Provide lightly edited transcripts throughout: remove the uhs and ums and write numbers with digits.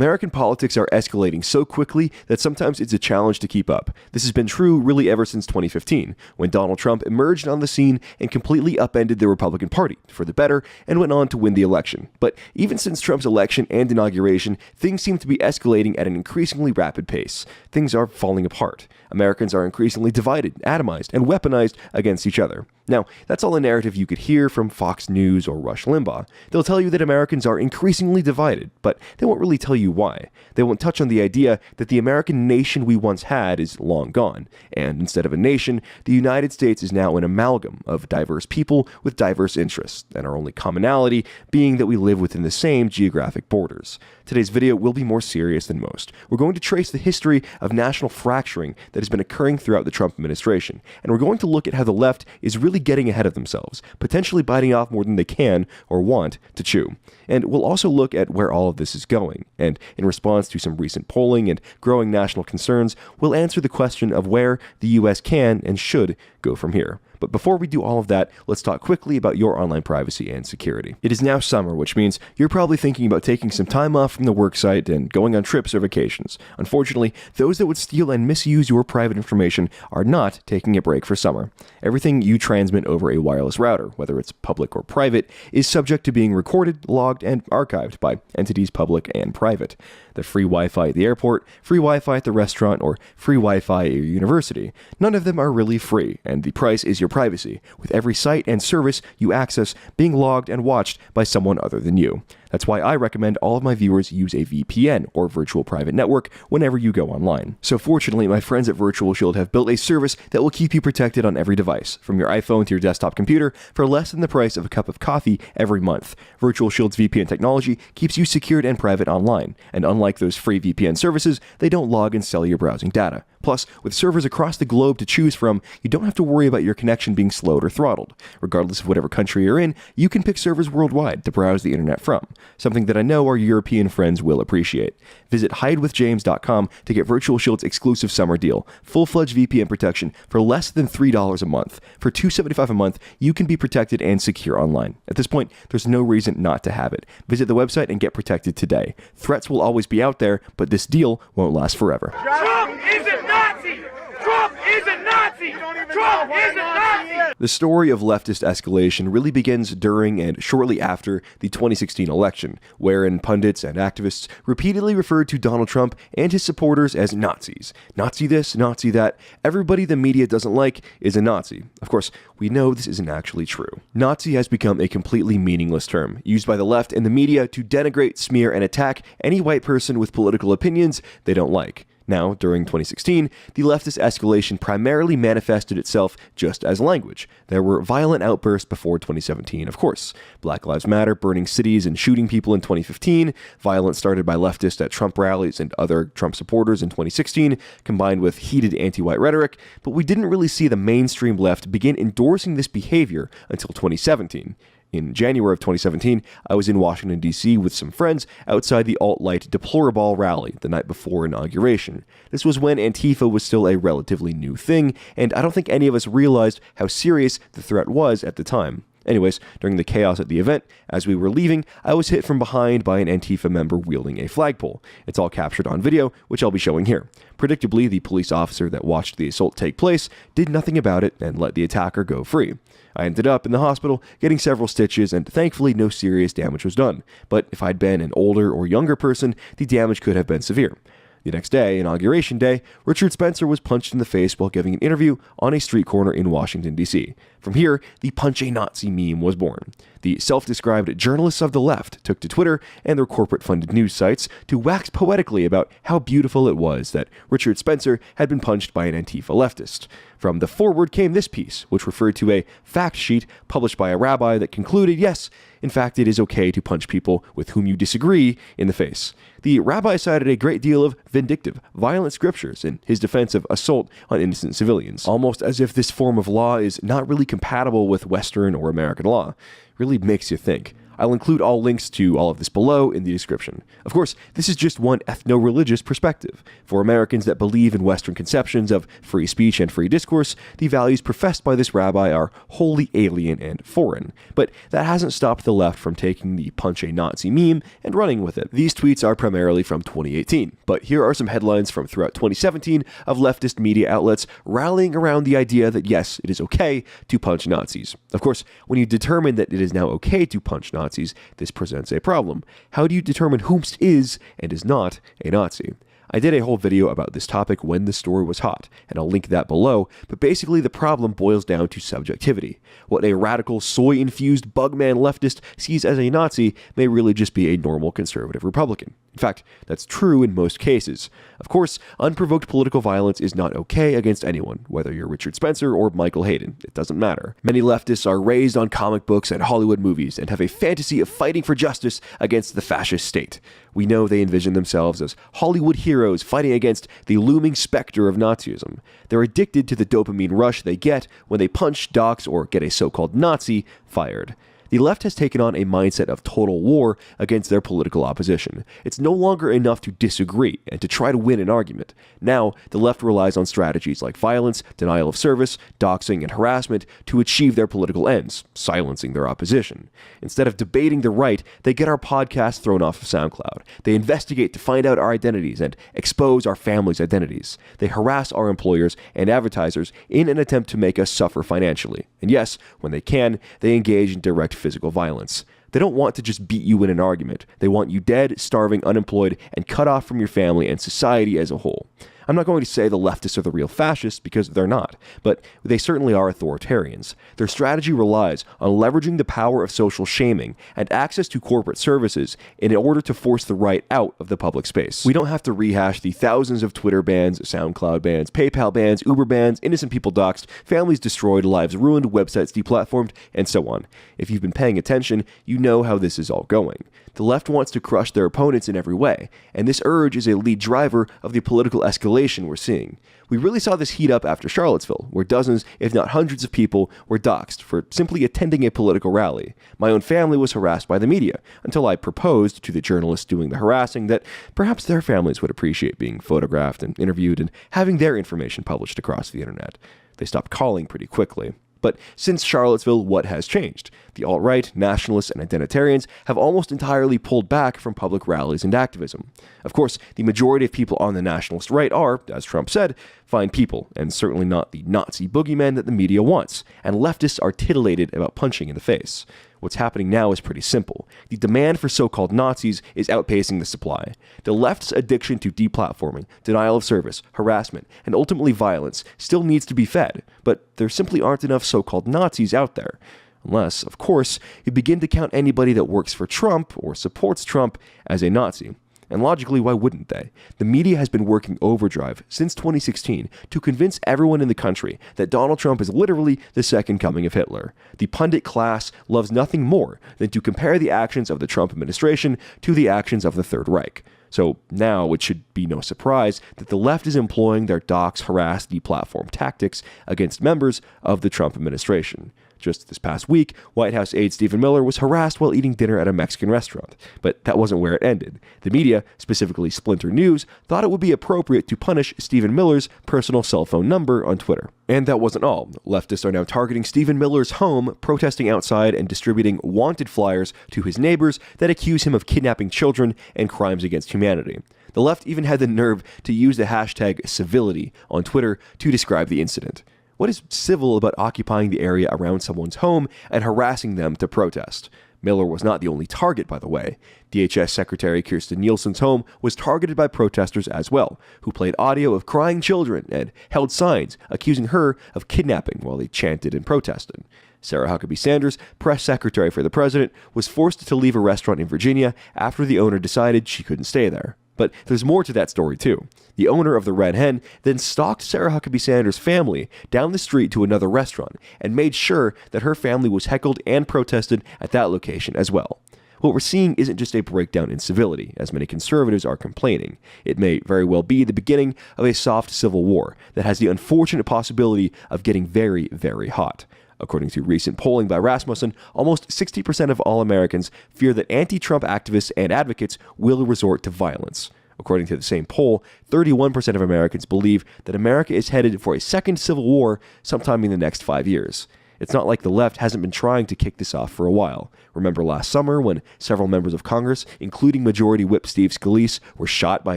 American politics are escalating so quickly that sometimes it's a challenge to keep up. This has been true really ever since 2015, when Donald Trump emerged on the scene and completely upended the Republican Party for the better and went on to win the election. But even since Trump's election and inauguration, things seem to be escalating at an increasingly rapid pace. Things are falling apart. Americans are increasingly divided, atomized, and weaponized against each other. Now, that's all a narrative you could hear from Fox News or Rush Limbaugh. They'll tell you that Americans are increasingly divided, but they won't really tell you why. They won't touch on the idea that the American nation we once had is long gone, and instead of a nation, the United States is now an amalgam of diverse people with diverse interests, and our only commonality being that we live within the same geographic borders. Today's video will be more serious than most. We're going to trace the history of national fracturing that has been occurring throughout the Trump administration, and we're going to look at how the left is really getting ahead of themselves, potentially biting off more than they can or want to chew. And we'll also look at where all of this is going, and in response to some recent polling and growing national concerns, we'll answer the question of where the US can and should go from here. But before we do all of that, let's talk quickly about your online privacy and security. It is now summer, which means you're probably thinking about taking some time off from the worksite and going on trips or vacations. Unfortunately, those that would steal and misuse your private information are not taking a break for summer. Everything you transmit over a wireless router, whether it's public or private, is subject to being recorded, logged, and archived by entities public and private. The free Wi-Fi at the airport, free Wi-Fi at the restaurant, or free Wi-Fi at your university. None of them are really free, and the price is your privacy, with every site and service you access being logged and watched by someone other than you. That's why I recommend all of my viewers use a VPN, or virtual private network, whenever you go online. So fortunately, my friends at Virtual Shield have built a service that will keep you protected on every device, from your iPhone to your desktop computer, for less than the price of a cup of coffee every month. Virtual Shield's VPN technology keeps you secured and private online, and unlike those free VPN services, they don't log and sell your browsing data. Plus, with servers across the globe to choose from, you don't have to worry about your connection being slowed or throttled. Regardless of whatever country you're in, you can pick servers worldwide to browse the internet from, something that I know our European friends will appreciate. Visit hidewithjames.com to get Virtual Shield's exclusive summer deal, full-fledged VPN protection for less than $3 a month. For $275 a month, you can be protected and secure online. At this point, there's no reason not to have it. Visit the website and get protected today. Threats will always be out there, but this deal won't last forever. Trump is a Nazi! Trump is a Nazi! Trump is a Nazi! The story of leftist escalation really begins during and shortly after the 2016 election, wherein pundits and activists repeatedly referred to Donald Trump and his supporters as Nazis. Nazi this, Nazi that. Everybody the media doesn't like is a Nazi. Of course, we know this isn't actually true. Nazi has become a completely meaningless term, used by the left and the media to denigrate, smear, and attack any white person with political opinions they don't like. Now, during 2016, the leftist escalation primarily manifested itself just as language. There were violent outbursts before 2017, of course. Black Lives Matter burning cities and shooting people in 2015, violence started by leftists at Trump rallies and other Trump supporters in 2016, combined with heated anti-white rhetoric, but we didn't really see the mainstream left begin endorsing this behavior until 2017. In January of 2017, I was in Washington, D.C. with some friends outside the alt-right Deplorable rally the night before inauguration. This was when Antifa was still a relatively new thing, and I don't think any of us realized how serious the threat was at the time. Anyways, during the chaos at the event, as we were leaving, I was hit from behind by an Antifa member wielding a flagpole. It's all captured on video, which I'll be showing here. Predictably, the police officer that watched the assault take place did nothing about it and let the attacker go free. I ended up in the hospital getting several stitches, and thankfully no serious damage was done. But if I'd been an older or younger person, the damage could have been severe. The next day, Inauguration Day, Richard Spencer was punched in the face while giving an interview on a street corner in Washington, D.C. From here, the Punch a Nazi meme was born. The self-described journalists of the left took to Twitter and their corporate-funded news sites to wax poetically about how beautiful it was that Richard Spencer had been punched by an Antifa leftist. From the forward came this piece, which referred to a fact sheet published by a rabbi that concluded, yes, in fact, it is okay to punch people with whom you disagree in the face. The rabbi cited a great deal of vindictive, violent scriptures in his defense of assault on innocent civilians, almost as if this form of law is not really compatible with Western or American law. Really makes you think. I'll include all links to all of this below in the description. Of course, this is just one ethno-religious perspective. For Americans that believe in Western conceptions of free speech and free discourse, the values professed by this rabbi are wholly alien and foreign. But that hasn't stopped the left from taking the punch a Nazi meme and running with it. These tweets are primarily from 2018, but here are some headlines from throughout 2017 of leftist media outlets rallying around the idea that yes, it is okay to punch Nazis. Of course, when you determine that it is now okay to punch Nazis, this presents a problem. How do you determine whomst is and is not a Nazi? I did a whole video about this topic when the story was hot, and I'll link that below, but basically the problem boils down to subjectivity. What a radical, soy-infused bugman leftist sees as a Nazi may really just be a normal conservative Republican. In fact, that's true in most cases. Of course, unprovoked political violence is not okay against anyone, whether you're Richard Spencer or Michael Hayden. It doesn't matter. Many leftists are raised on comic books and Hollywood movies and have a fantasy of fighting for justice against the fascist state. We know they envision themselves as Hollywood heroes fighting against the looming specter of Nazism. They're addicted to the dopamine rush they get when they punch, dox, or get a so-called Nazi fired. The left has taken on a mindset of total war against their political opposition. It's no longer enough to disagree and to try to win an argument. Now, the left relies on strategies like violence, denial of service, doxing, and harassment to achieve their political ends, silencing their opposition. Instead of debating the right, they get our podcast thrown off of SoundCloud. They investigate to find out our identities and expose our families' identities. They harass our employers and advertisers in an attempt to make us suffer financially. And yes, when they can, they engage in direct physical violence. They don't want to just beat you in an argument. They want you dead, starving, unemployed, and cut off from your family and society as a whole. I'm not going to say the leftists are the real fascists because they're not, but they certainly are authoritarians. Their strategy relies on leveraging the power of social shaming and access to corporate services in order to force the right out of the public space. We don't have to rehash the thousands of Twitter bans, SoundCloud bans, PayPal bans, Uber bans, innocent people doxxed, families destroyed, lives ruined, websites deplatformed, and so on. If you've been paying attention, you know how this is all going. The left wants to crush their opponents in every way, and this urge is a lead driver of the political escalation we're seeing. We really saw this heat up after Charlottesville, where dozens, if not hundreds of people were doxxed for simply attending a political rally. My own family was harassed by the media, until I proposed to the journalists doing the harassing that perhaps their families would appreciate being photographed and interviewed and having their information published across the internet. They stopped calling pretty quickly. But since Charlottesville, what has changed? The alt-right, nationalists, and identitarians have almost entirely pulled back from public rallies and activism. Of course, the majority of people on the nationalist right are, as Trump said, fine people, and certainly not the Nazi boogeyman that the media wants, and leftists are titillated about punching in the face. What's happening now is pretty simple. The demand for so-called Nazis is outpacing the supply. The left's addiction to deplatforming, denial of service, harassment, and ultimately violence still needs to be fed, but there simply aren't enough so-called Nazis out there. Unless, of course, you begin to count anybody that works for Trump or supports Trump as a Nazi. And logically, why wouldn't they? The media has been working overdrive since 2016 to convince everyone in the country that Donald Trump is literally the second coming of Hitler. The pundit class loves nothing more than to compare the actions of the Trump administration to the actions of the Third Reich. So now it should be no surprise that the left is employing their dox, harass, deplatform tactics against members of the Trump administration. Just this past week, White House aide Stephen Miller was harassed while eating dinner at a Mexican restaurant. But that wasn't where it ended. The media, specifically Splinter News, thought it would be appropriate to punish Stephen Miller's personal cell phone number on Twitter. And that wasn't all. Leftists are now targeting Stephen Miller's home, protesting outside and distributing wanted flyers to his neighbors that accuse him of kidnapping children and crimes against humanity. The left even had the nerve to use the hashtag civility on Twitter to describe the incident. What is civil about occupying the area around someone's home and harassing them to protest? Miller was not the only target, by the way. DHS Secretary Kirstjen Nielsen's home was targeted by protesters as well, who played audio of crying children and held signs accusing her of kidnapping while they chanted and protested. Sarah Huckabee Sanders, press secretary for the president, was forced to leave a restaurant in Virginia after the owner decided she couldn't stay there. But there's more to that story, too. The owner of the Red Hen then stalked Sarah Huckabee Sanders' family down the street to another restaurant and made sure that her family was heckled and protested at that location as well. What we're seeing isn't just a breakdown in civility, as many conservatives are complaining. It may very well be the beginning of a soft civil war that has the unfortunate possibility of getting very, very hot. According to recent polling by Rasmussen, almost 60% of all Americans fear that anti-Trump activists and advocates will resort to violence. According to the same poll, 31% of Americans believe that America is headed for a second civil war sometime in the next 5 years. It's not like the left hasn't been trying to kick this off for a while. Remember last summer when several members of Congress, including Majority Whip Steve Scalise, were shot by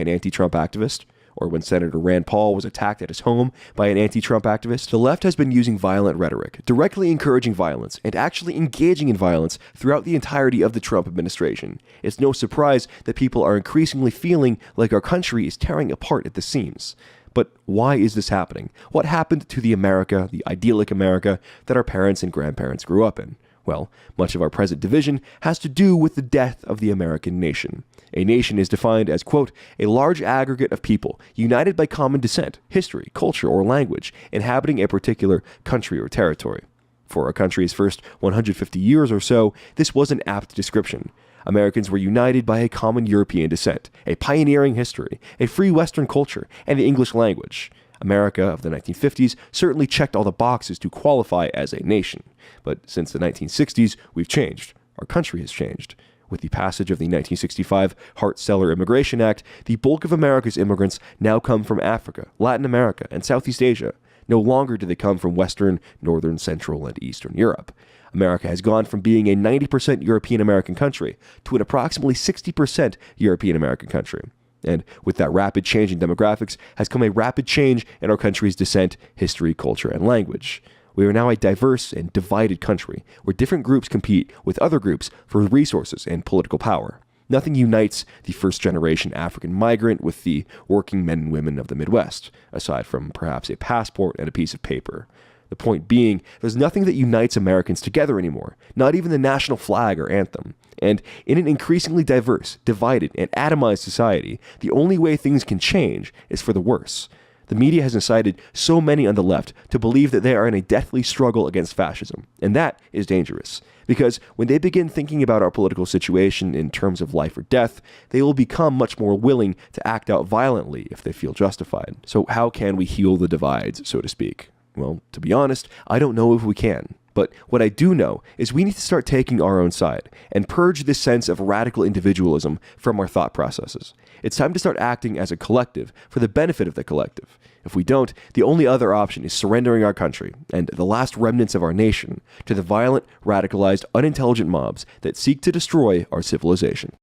an anti-Trump activist? Or when Senator Rand Paul was attacked at his home by an anti-Trump activist? The left has been using violent rhetoric, directly encouraging violence, and actually engaging in violence throughout the entirety of the Trump administration. It's no surprise that people are increasingly feeling like our country is tearing apart at the seams. But why is this happening? What happened to the America, the idyllic America, that our parents and grandparents grew up in? Well, much of our present division has to do with the death of the American nation. A nation is defined as, quote, a large aggregate of people united by common descent, history, culture, or language, inhabiting a particular country or territory. For our country's first 150 years or so, this was an apt description. Americans were united by a common European descent, a pioneering history, a free Western culture, and the English language. America of the 1950s certainly checked all the boxes to qualify as a nation. But since the 1960s, we've changed. Our country has changed. With the passage of the 1965 Hart-Celler Immigration Act, the bulk of America's immigrants now come from Africa, Latin America, and Southeast Asia. No longer do they come from Western, Northern, Central, and Eastern Europe. America has gone from being a 90% European American country to an approximately 60% European American country. And with that rapid change in demographics has come a rapid change in our country's descent, history, culture, and language. We are now a diverse and divided country, where different groups compete with other groups for resources and political power. Nothing unites the first-generation African migrant with the working men and women of the Midwest, aside from perhaps a passport and a piece of paper. The point being, there's nothing that unites Americans together anymore, not even the national flag or anthem. And in an increasingly diverse, divided, and atomized society, the only way things can change is for the worse. The media has incited so many on the left to believe that they are in a deathly struggle against fascism, and that is dangerous. Because when they begin thinking about our political situation in terms of life or death, they will become much more willing to act out violently if they feel justified. So how can we heal the divides, so to speak? Well, to be honest, I don't know if we can. But what I do know is we need to start taking our own side and purge this sense of radical individualism from our thought processes. It's time to start acting as a collective for the benefit of the collective. If we don't, the only other option is surrendering our country and the last remnants of our nation to the violent, radicalized, unintelligent mobs that seek to destroy our civilization.